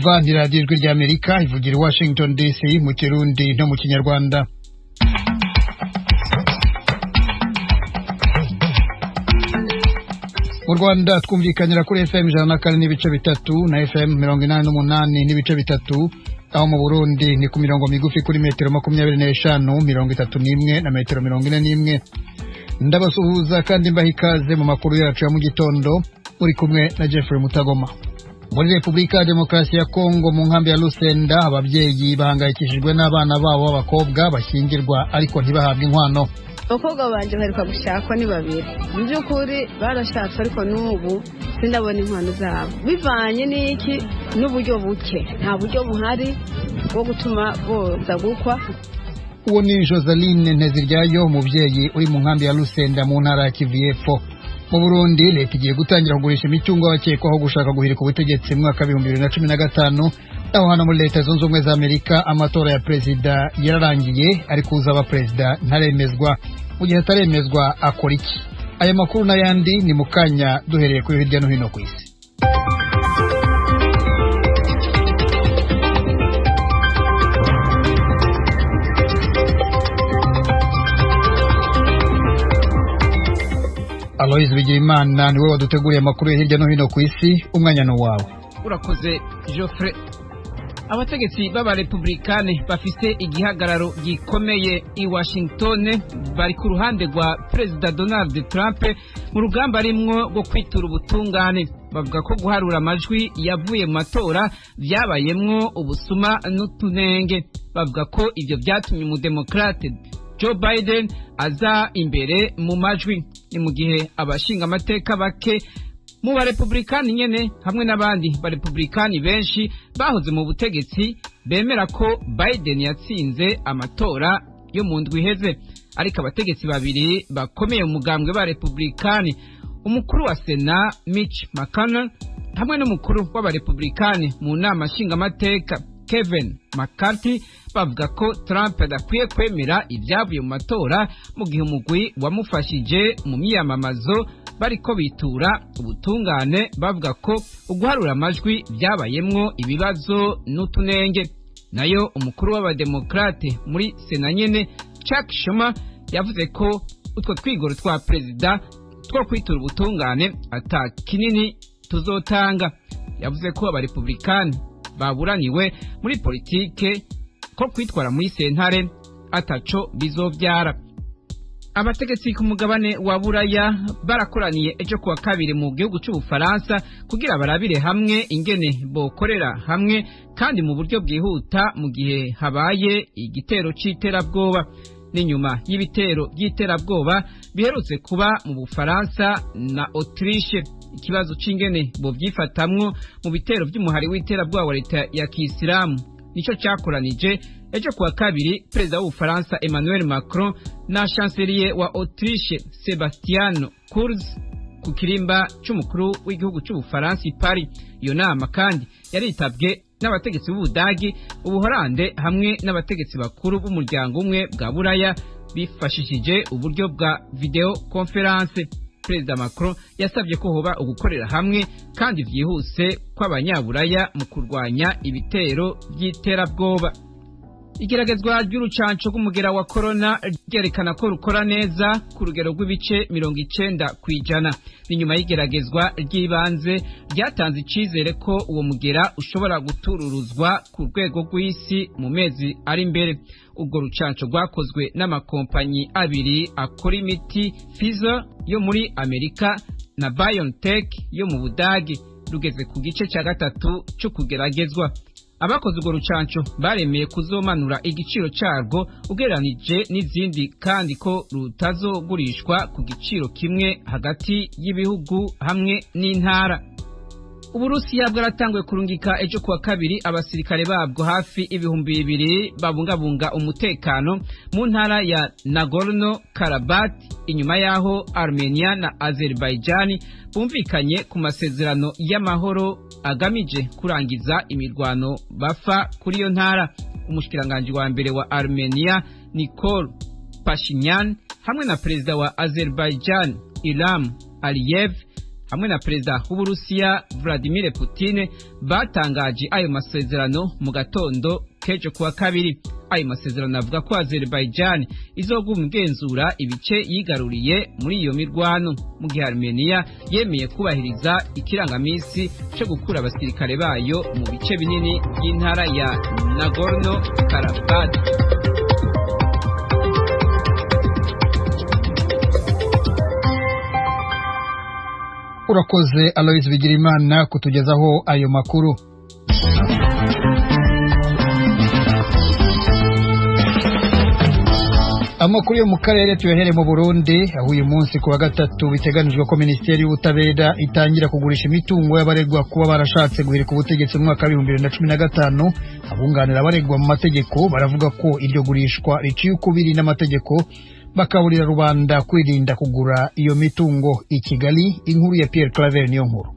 mwumva ni radiyo ijwi ry'Amerika ivugira i Washington DC mu Kirundi no mu Kinyarwanda. Mu Rwanda twumvikanira kuri FM 104 n'ibice bitatu na FM 88 n'ibice bitatu, aho mu Burundi ni ku mirongo migufi kuri metero 25, 31 na metero 41. Ndabasuhuza kandi mbaha ikaze mu makuru yacu ya mu gitondo, muri kumwe na Jeffrey Mutagoma. Muri Republika ya Demokarasi ya Kongo mu nkambi ya Lusenda, abavyeyi bahangayikishijwe n'abana babo b'abakobwa bashyingirwa ariko ntibahabwe inkwano. Abakobwa banje baheruka gushakwa ni babiri, mu by'ukuri barashatse ariko n'ubu sindabona inkwano zabo, bivanye n'iki n'uburyo buke, nta buryo buhari bwo gutuma boza gukwa. Uwo ni Joseline Nteziryayo, umuvyeyi uri mu nkambi ya Lusenda mu ntara ya Kivu y'Epfo. Mu Burundi leta igiye gutangira kugurisha imitungo y'abakekwaho gushaka guhirika ubutegetsi mu mwaka 2015, aho hano muri Leta Zunze Ubumwe za Amerika amatora ya perezida yararangiye ariko uzaba perezida ntaremezwa. Mu gihe ataremezwa akora iki? Aya makuru n'ayandi ni mukanya duhereye kuri hirya no hino ku isi. Alois Bigirimana niwe waduteguriye amakuru hirya no hino ku isi. Umwanya no wawe. Urakoze Geoffrey. Abategetsi b'abarepublikane bafise igihagararo gikomeye i Washington bari ku ruhande rwa President Donald Trump mu rugamba rimwo rwo kwitura ubutungane. Bavuga ko guharura amajwi yavuye mu matora byabayemwo ubusuma n'utunenge. Bavuga ko ivyo byatumye umudemokrate Joe Biden aza imbere mu majwi. Ni mu gihe abashinga amateka bake mu barepublikani nyene hamwe n'abandi barepublikani benshi bahoze mu butegetsi bemera ko Biden yatsinze amatora yo mu ndwi iheze. Ariko abategetsi babiri bakomeye mu mugambwe ba Republikani, umukuru wa Sena Mitch McConnell hamwe n'umukuru w'abarepublikani mu nama nshinga amateka Kevin McCarthy, bavuga ko Trump adakwiye kwemera ibyavuye mu matora mu gihe umugwi wamufashije mu miyamamazo bariko bitura ubutungane, bavuga ko uguharura amajwi byabayemwo ibibazo n'utunenge. Nayo umukuru w'abademokrate muri Sena nyene Chuck Schumer yavuze ko utwo twigoro twa perezida two kwitura ubutungane ata kinini tuzotanga. Yavuze ko abarepublikani baburaniwe muri politike ko kwitwara muri sentare ataco bizovyara. Abategetsi ku mugabane wa Buraya barakoraniye ejo kuwa kabiri mu gihugu c'Ubufaransa kugira barabire hamwe ingene bokorera hamwe kandi mu buryo bwihuta mu gihe habaye igitero c'iterabwoba. N'inyuma y'ibitero by'iterabwoba biherutse kuba mu Bufaransa na Autriche, ikibazo c'ingene bo vyifatamwo mu bitero by'umuhari w'iterabwoba wa leta ya Kisilamu nico cyakoranije ejo kuwa kabiri Perezida w'Ubufaransa Emmanuel Macron na Chancelier wa Autriche Sebastian Kurz ku kirimba c'umukuru w'igihugu c'Ubufaransa i Paris. Iyo nama kandi yaritabwe n'abategetsi b'Ubudagi, Ubuholande hamwe n'abategetsi bakuru b'umuryango umwe bwa Buraya bifashishije uburyo bwa video conference. Perezida Macron yasabye ko hoba ugukorera hamwe kandi vyihuse kw'abanyaburaya mu kurwanya ibitero by'iterabwoba. Igeragezwa ry'urucanco rw'umugera wa corona ryerekana ko rukora neza ku rugero rw'ibice 90%. Ni nyuma y'igeragezwa ry'ibanze ryatanze icizere ko uwo mugera ushobora gutururuzwa ku rwego rw'isi mu mezi ari imbere. Ubwo rucanco rwakozwe n'amakompanyi abiri akora imiti, Pfizer yo muri Amerika na BioNTech yo mu Budagi, rugeze ku gice cya gatatu cyo kugeragezwa. Abakoze urwo rucanco baremeye kuzomanura igiciro carwo ugereranije n'izindi kandi ko rutazogurishwa ku giciro kimwe hagati y'ibihugu hamwe n'intara. Uburusiya bwaratanguye kurungika ejo kuwa kabiri abasirikare babwo hafi 2,000 babungabunga umutekano mu ntara ya Nagorno Karabakh, inyuma yaho Armenia na Azerbaijan bumvikanye ku masezerano y'amahoro agamije kurangiza imirwano bafa kuri iyo ntara. Umushikiranganje wa mbere wa Armenia Nikol Pashinyan hamwe na perezida wa Azerbaijan Ilham Aliyev hamwe na perezida w'Uburusiya Vladimir Putin batangaje ayo masezerano mu gatondo kejo kuwa kabiri. Ayo masezerano avuga ko Azerbaijan izogumugenzura ibice yigaruriye muri iyo mirwano, mu gihe Armenia yemeye kubahiriza ikirangamisi cyo gukura abasirikare bayo mu bice binini by'intara ya Nagorno-Karabakh. Urakoze Alois Bigirimana kutugezaho ayo makuru. Amakuru yo mu karere tuyahere mu Burundi, aho uyu munsi kuwa gatatu biteganijwe ko Minisiteri y'Ubutabera itangira kugurisha imitungo y'abaregwa kuba barashatse guhirika ubutegetsi mu mwaka wa 2015. Abunganira abaregwa mu mategeko baravuga ko iryo gurishwa riciye ukubiri n'amategeko, bakaburira rubanda kwirinda kugura iyo mitungo. I Kigali, inkuru ya Pierre Claver niyo nkuru.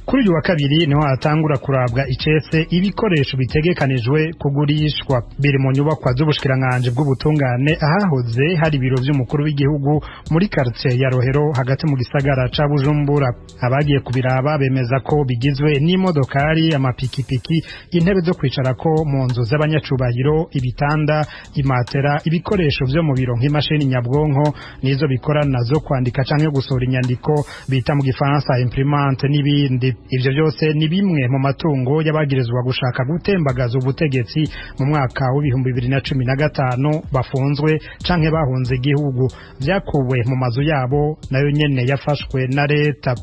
Kuri uyu wa kabiri niho hatangura kurabwa icese ibikoresho bitegekanijwe kugurishwa. Biri mu nyubakwa z'ubushikiranganje bw'ubutungane ahahoze hari ibiro by'umukuru w'igihugu muri quartier ya Rohero hagati mu gisagara ca Bujumbura. Abagiye kubiraba bemeza ko bigizwe n'imodokari, amapikipiki, intebe zo kwicarako mu nzu z'abanyacubahiro, ibitanda, imatera, ibikoresho byo mu biro nk'imashini nyabwonko nizo bikorana zo kwandika canke gusohora inyandiko bita mu gifaransa imprimante n'ibindi. Ivyo byose ni bimwe mu matungo yabagirizwa gushaka gutembagaza ubutegetsi mu mwaka wa 2015 bafunzwe canke bahunze igihugu, vyakuwe mu mazu yabo nayo nyene yafashwe na leta.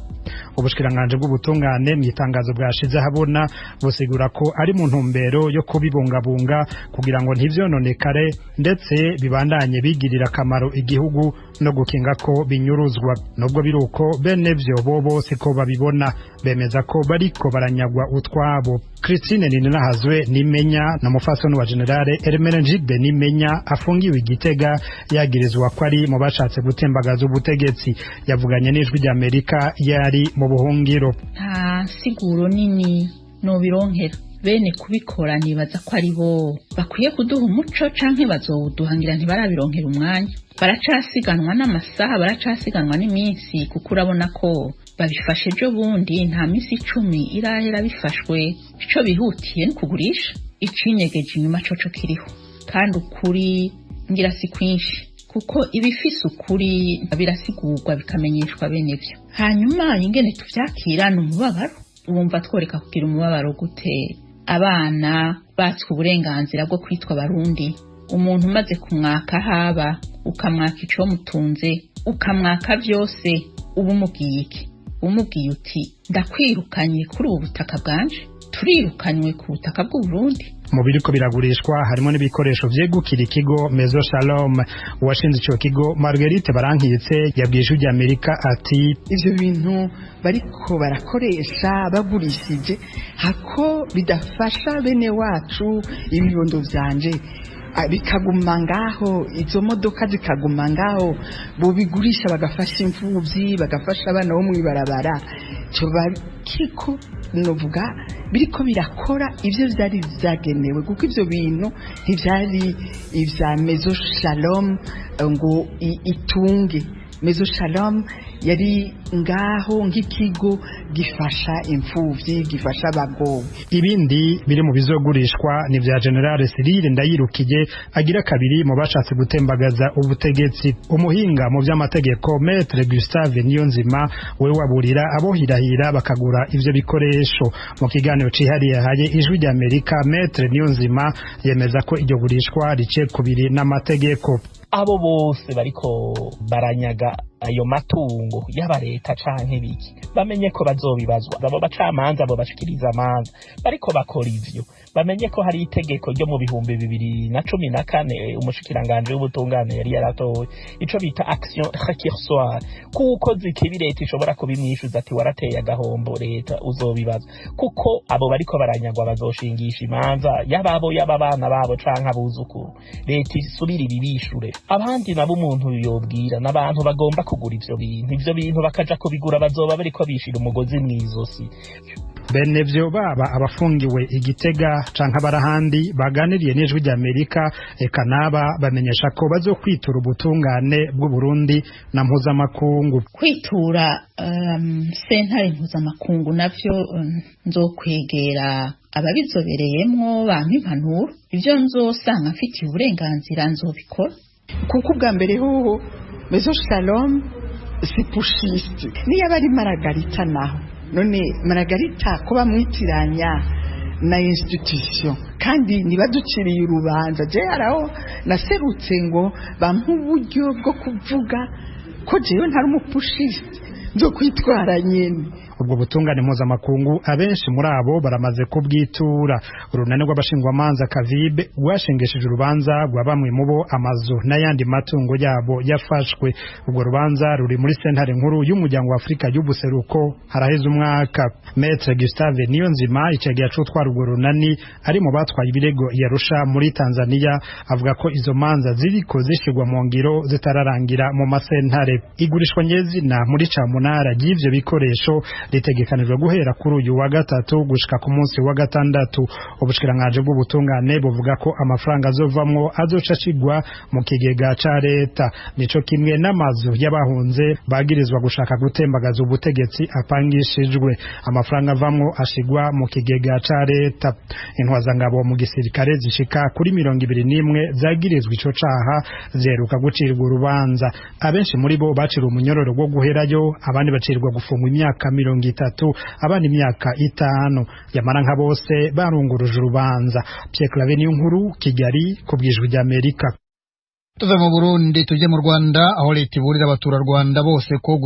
Ubushikiranganje bw'ubutungane mu itangazo bwashize habona busigura ko ari mu ntumbero yo kubibungabunga kugira ngo ntivyononekare ndetse bibandanye bigirira akamaro igihugu no gukinga ko binyuruzwa. Nubwo biruko bene vyo bobo siko babibona, bemeza ko bariko baranyagwa utwabo. Christine Ninahazwe Nimenya na mufasoni wa Generale Hermenegilde Nimenya afungiwe Igitega yagirizwa ko ari mu bashatse gutembagaza ubutegetsi. Yavuganye n'ijwi ry'Amerika yari mu buhungiro. Nta siguro nini no bironkera bene kubikora nibaza ko ari bo bakwiye kuduha umuco canke bazowuduhangira ntibarabironkera umwanya. Baracasiganwa n'amasaha, baracasiganwa n'iminsi, kuko urabona ko babifashe ejo bundi nta minsi 10 irahera bifashwe. Ico bihutiye ni kugurisha, icinyegeje inyuma coco kiriho, kandi ukuri ngira si kwinshi kuko ibifise ukuri birasigurwa bikamenyeshwa bene vyo. Hanyuma ingene tuvyakirana umubabaro, urumva tworeka kugira umubabaro gute? Abana batswe uburenganzira bwo kwitwa Barundi, umuntu umaze kumwaka haba ukamwaka ico mutunze, ukamwaka vyose, ubu mubwiye iki? Umubwiye uti ndakwirukanye kuri ubu butaka bwanje, turirukanywe ku butaka bw'u Burundi. Mu biriko biragurishwa harimo n'ibikoresho vyegukira ikigo Maison Shalom. Uwashinze ico kigo Marguerite Barankitse yabwiye ijwi ry'Amerika ati ivyo bintu bariko barakoresha bagurishije hako bidafasha bene wacu ibibondo vyanje bikaguma ngaho, izo modoka zikaguma ngaho, bo bigurisha bagafasha imfuvyi, bagafasha abana bo mwibarabara. Cyo bakiko novuga biriko birakora ivyo vyari vyagenewe, kuko ivyo bintu ntivyari ivya Maison Shalom ngo itunge. Maison Shalom yari ngaho nk'ikigo gifasha imfuvyi, gifasha abagowe. Ibindi biri mu bizogurishwa ni vya General Cyril Ndayirukije agira kabiri mu bashatse gutembagaza ubutegetsi. Umuhinga mu vy'amategeko Maître Gustave Niyonzima we waburira abohirahira bakagura ivyo bikoresho. Mu kiganiro cihariye haye ijwi ry'Amerika, Maître Niyonzima yemeza ko iryo gurishwa rice kubiri n'amategeko. Abo bose bariko baranyaga ayo matungo y'aba leta canke biki bamenye ko bazobibazwa. Abo bacamanza abo bashikiriza amanza bariko bakora ivyo bamenye ko hari itegeko ryo mu 2014 umushikiranganje w'ubutungane yari yaratowe ico bita action récursoire, kuko zikibi leta ishobora kubimwishuza ati warateye agahombo leta uzobibazwa. Kuko abo bariko baranyagwa bazoshingisha imanza y'ababo y'ababana babo canke abuzukuru, leta isubira ibibishure. Abandi nabo umuntu yobwira n'abantu bagomba kugura ivyo bintu bakaja kubigura bazoba bariko bishira umugozi mwizosi. bene vyo baba abafungiwe Igitega canke abarahandi baganiriye n'ijwi ry'Amerika eka naba bamenyesha ko bazokwitura ubutungane bw'u Burundi na mpuzamakungu. Kwitura sentare mpuzamakungu navyo nzokwegera ababizobereyemwo bampa impanuro, ivyo nzosanga mfitiye uburenganzira nzobikora. Kuko ubwa mbere hoho Maison Shalom si pushiste niyo abari Margarita naho none Margarita ko bamwitiranya na institution kandi nibaduciriye urubanza je araho naserutse ngo bampa uburyo bwo kuvuga ko jewe ntari umupushiste nzo kwitwara nyene. Ubwo butungane mpuzamakungu abenshi muri abo baramaze kubwitura. Urunani rw'abashingwamanza Kavibe rwashengesheje urubanza rwa bamwe mu bo amazu n'ayandi matungo yabo yafashwe. Ubwo rubanza ruri muri sentare nkuru y'umuryango wa Afrika y'ubuseruko haraheze umwaka. Maître Gustave Niyonzima icegera c'utwara urwo runani ari mu batwaye ibirego yarusha muri Tanzania avuga ko izo manza ziriko zishirwa mu ngiro zitararangira mu masentare. Igurishwa nyezina muri camunara y'ivyo bikoresho ritegekanijwe guhera kuri uyu wa gatatu gushika ku munsi wa gatandatu. Ubushikiranganje bw'ubutungane buvuga ko amafaranga azovamwo azoca ashigwa mu kigega ca leta, nico kimwe n'amazu y'abahunze bagirizwa gushaka gutembagaza ubutegetsi apangishijwe. Amafaranga avamwo ashigwa mu kigega ca leta. Intwazangabo mu gisirikare zishika kuri 21 zagirizwa ico caha zeruka gucirwa urubanza. Abenshi muri bo bacira umunyororo wo guherayo, abandi bacirwa gufungwa imyaka 30, abandi imyaka 5. Yamara nka bose barunguruje urubanza. Pierre Claver Niyonkuru, Kigali, kubwijwe ry'Amerika. Tuve mu Burundi tujye mu Rwanda aho leta iburira abaturarwanda bose ko